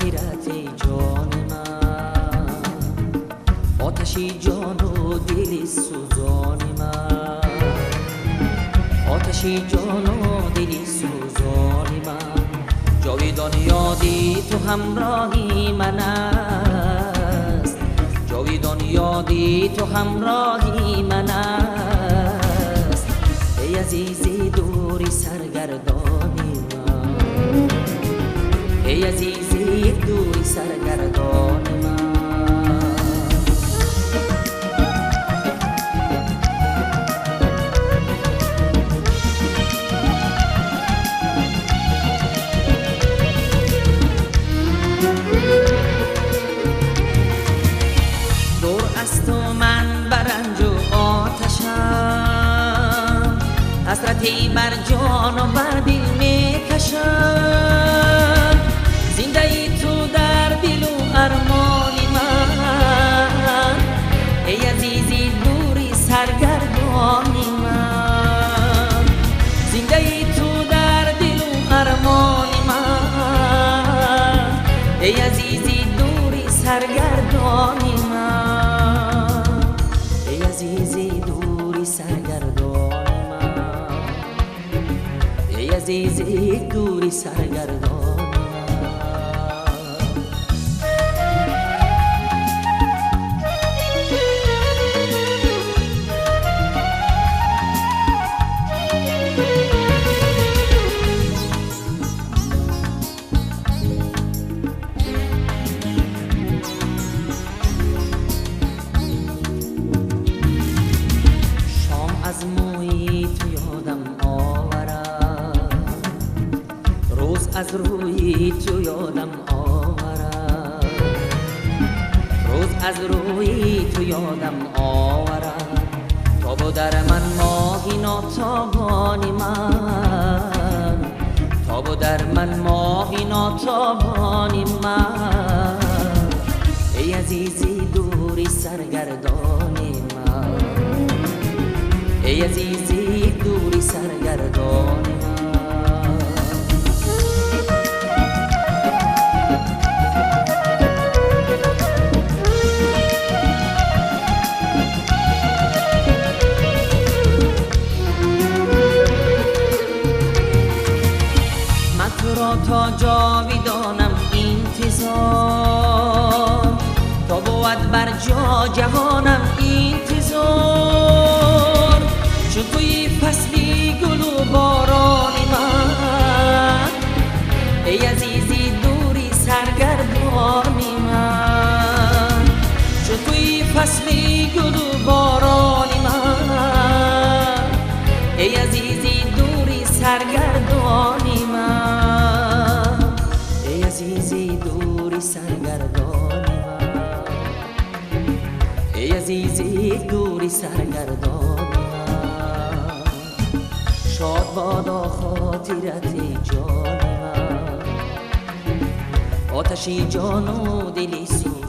خاطرت جان من، آتشی جان و دل سوزان من، آتشی جان و دل سوزان من. جاویدان یادی تو همراهی من است، جاویدان یادی تو همراهی من است. ای عزیزی دوری سرگردانی من، ای عزیزی دوری سرگردانی من. دور از تو من برنج و آتشم، حسرتی بر جان و بر دل می کشم. زنده ای تو در دل و ارمانی من، ای عزیزی دوری سرگردانی من. زنده ای تو در دل و ارمانی من، ای عزیزی دوری سرگردانی من، ای عزیزی دوری سرگردانی من، ای عزیزی دوری سرگردانی من. از موی تو یادم آورد، روز از روی تو یادم آورد، روز از روی تو یادم آورد. تاب و در من ماهی ناتابانی من، تاب و در من ماهی ناتابانی من. ای عزیزی دوری سرگردانی من، ای عزیزی دوری سرگردانی من. من تو را تا جاویدانم انتظار، تا بود بر جا جهانم انتظار. چون توی فصلی گل و بارانی من، ای عزیزی دوری سرگردانی من. چون توی فصلی گل و بارانی من، ای عزیزی دوری سرگردانی من، ای عزیزی دوری سرگردانی من، ای عزیزی دوری سرگردانی. شاد بادا خاطرت جان من، آتشی جان و دلی سوزان